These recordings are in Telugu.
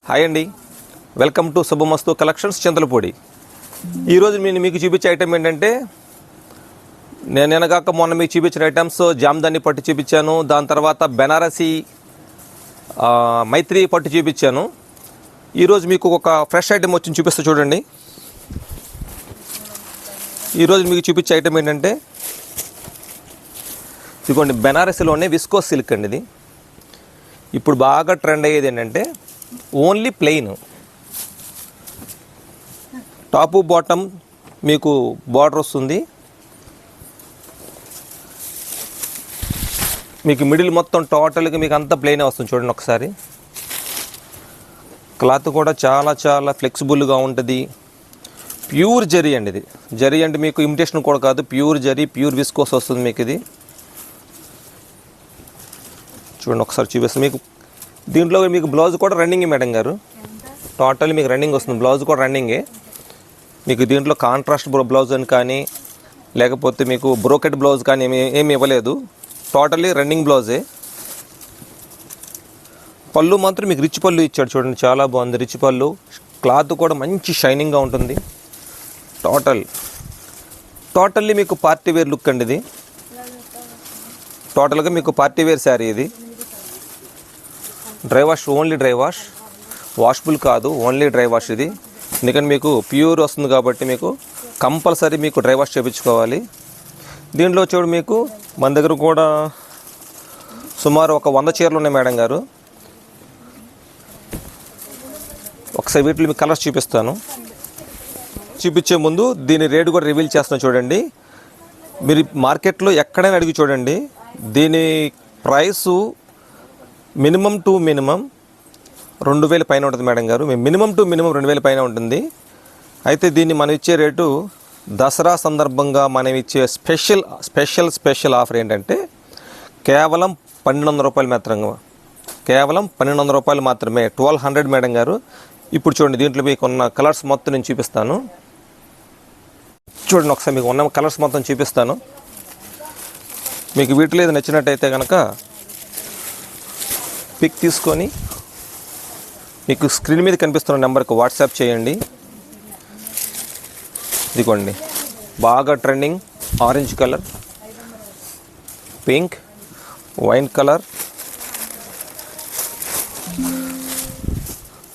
హాయ్ అండి, welcome to Subhamastu collections Chintalapudi. ఈరోజు నేను మీకు చూపించే ఐటెం ఏంటంటే, నేనగాక మొన్న మీకు చూపించిన ఐటమ్స్ జామ్దాని పట్టు చూపించాను, దాని తర్వాత బెనారసి మైత్రి పట్టు చూపించాను. ఈరోజు మీకు ఒక ఫ్రెష్ ఐటెం వచ్చి చూపిస్తా చూడండి. ఈరోజు మీకు చూపించే ఐటెం ఏంటంటే, ఇదిగోండి బెనారసిలోనే విస్కోస్ సిల్క్ అండి. ఇది ఇప్పుడు బాగా ట్రెండ్ అయ్యేది ఏంటంటే ఓన్లీ ప్లెయిన్ టాపు బాటమ్ మీకు బార్డర్ వస్తుంది, మీకు మిడిల్ మొత్తం టోటల్గా మీకు అంతా ప్లెయిన్ వస్తుంది. చూడండి ఒకసారి, క్లాత్ కూడా చాలా చాలా ఫ్లెక్సిబుల్గా ఉంటుంది. ప్యూర్ జరీ అండి. ఇది జరీ అంటే మీకు ఇమిటేషన్ కూడా కాదు, ప్యూర్ జరీ, ప్యూర్ విస్కోస్ వస్తుంది మీకు. ఇది చూడండి ఒకసారి చూపిస్తాను మీకు. దీంట్లో మీకు బ్లౌజ్ కూడా రన్నింగే మేడం గారు, టోటల్ మీకు రన్నింగ్ వస్తుంది. బ్లౌజ్ కూడా రన్నింగే మీకు. దీంట్లో కాంట్రాస్ట్ బ్లౌజ్ అని కానీ లేకపోతే మీకు బ్రోకెట్ బ్లౌజ్ కానీ ఏమి ఇవ్వలేదు, టోటల్లీ రన్నింగ్ బ్లౌజే. పళ్ళు మాత్రం మీకు రిచ్ పళ్ళు ఇచ్చాడు, చూడండి చాలా బాగుంది రిచ్ పళ్ళు. క్లాత్ కూడా మంచి షైనింగ్గా ఉంటుంది. టోటల్లీ మీకు పార్టీ వేర్ లుక్ అండి. ఇది టోటల్గా మీకు పార్టీ వేర్ శారీ. ఇది dry wash, only dry wash, washable కాదు, ఓన్లీ డ్రై వాష్. ఇది ఎందుకంటే మీకు ప్యూర్ వస్తుంది కాబట్టి మీకు కంపల్సరీ మీకు డ్రై వాష్ చేయించుకోవాలి. దీంట్లో చూడు మీకు మన దగ్గర కూడా సుమారు ఒక 100 చీరలు ఉన్నాయి మేడం గారు. ఒకసారి వీటిలో మీకు కలర్స్ చూపిస్తాను. చూపించే ముందు దీని రేటు కూడా రివీల్ చేస్తాను చూడండి. మీరు మార్కెట్లో ఎక్కడైనా అడిగి చూడండి, దీని ప్రైసు మినిమం టు మినిమం 2000 పైన ఉంటుంది మేడం గారు. మినిమం టు మినిమం 2000 పైన ఉంటుంది. అయితే దీన్ని మనం ఇచ్చే రేటు దసరా సందర్భంగా మనం ఇచ్చే స్పెషల్ ఆఫర్ ఏంటంటే కేవలం 1200 రూపాయలు మాత్రమే. కేవలం 1200 రూపాయలు మాత్రమే, 1200 మేడం గారు. ఇప్పుడు చూడండి దీంట్లో మీకు ఉన్న కలర్స్ మొత్తం నేను చూపిస్తాను. చూడండి ఒకసారి మీకు ఉన్న కలర్స్ మొత్తం చూపిస్తాను. మీకు వీటిలో ఏది నచ్చినట్టయితే కనుక పిక్ తీసుకొని మీకు స్క్రీన్ మీద కనిపిస్తున్న నెంబర్కి వాట్సాప్ చేయండి. ఇదిగోండి బాగా trending orange colour, pink, wine colour.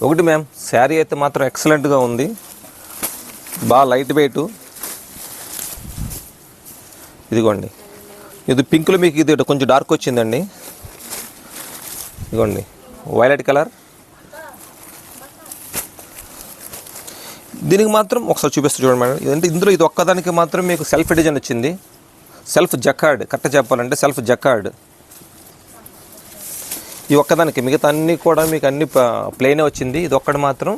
ఒకటి మ్యామ్, శారీ అయితే మాత్రం ఎక్సలెంట్గా ఉంది, బాగా లైట్ వెయిట్. ఇదిగోండి ఇది పింక్లో మీకు ఇది కొంచెం డార్క్ వచ్చిందండి. ఇదిగోండి వైలెట్ కలర్. దీనికి మాత్రం ఒకసారి చూపిస్తూ చూడండి మేడం. అంటే ఇందులో ఇది ఒక్కదానికి మాత్రం మీకు సెల్ఫ్ డిజైన్ వచ్చింది, సెల్ఫ్ జకార్డ్. కరెక్ట్ చెప్పాలంటే సెల్ఫ్ జకార్డ్ ఈ ఒక్కదానికి. మిగతా అన్నీ కూడా మీకు అన్ని ప్లెయినే వచ్చింది. ఇది ఒక్కటి మాత్రం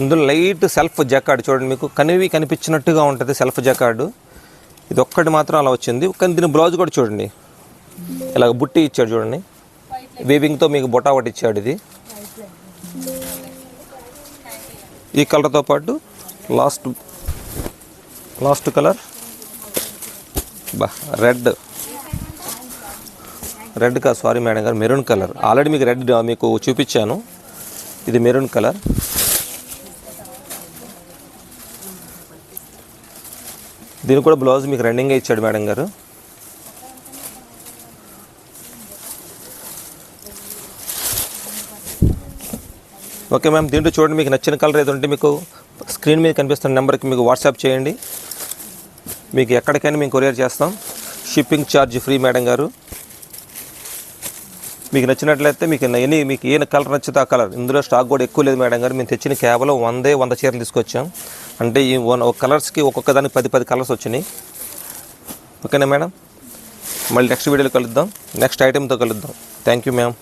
ఇందులో లైట్ సెల్ఫ్ జకార్డ్. చూడండి మీకు కనిపించినట్టుగా ఉంటుంది సెల్ఫ్ జకార్డు. ఇది ఒక్కటి మాత్రం అలా వచ్చింది. కానీ దీని బ్లౌజ్ కూడా చూడండి ఇలా బుట్టి ఇచ్చాడు చూడండి, వీవింగ్తో మీకు బొటా ఒకటి ఇచ్చాడు. ఇది ఈ కలర్తో పాటు లాస్ట్ కలర్ రెడ్ కాదు, సారీ మేడం గారు, మెరూన్ కలర్. ఆల్రెడీ మీకు రెడ్ మీకు చూపించాను, ఇది మెరూన్ కలర్. దీనికి కూడా బ్లౌజ్ మీకు రన్నింగ్గా ఇచ్చాడు మేడం గారు. ఓకే మ్యామ్, దీంట్లో చూడండి మీకు నచ్చిన కలర్ ఏదో ఉంటే మీకు స్క్రీన్ మీద కనిపిస్తున్న నెంబర్కి మీకు వాట్సాప్ చేయండి. మీకు ఎక్కడికైనా మేము కొరియర్ చేస్తాం, షిప్పింగ్ ఛార్జ్ ఫ్రీ మేడం గారు. మీకు నచ్చినట్లయితే మీకు ఏ కలర్ నచ్చితే ఆ కలర్. ఇందులో స్టాక్ కూడా ఎక్కువ లేదు మేడం గారు. మేము తెచ్చిన కేవలం 100 చీరలు తీసుకొచ్చాం. అంటే ఈ ఒక కలర్స్కి ఒక్కొక్క దానికి 10 కలర్స్ వచ్చినాయి. ఓకేనా మేడం, మళ్ళీ నెక్స్ట్ వీడియోలో కలుద్దాం, నెక్స్ట్ ఐటెంతో కలుద్దాం. Thank you ma'am.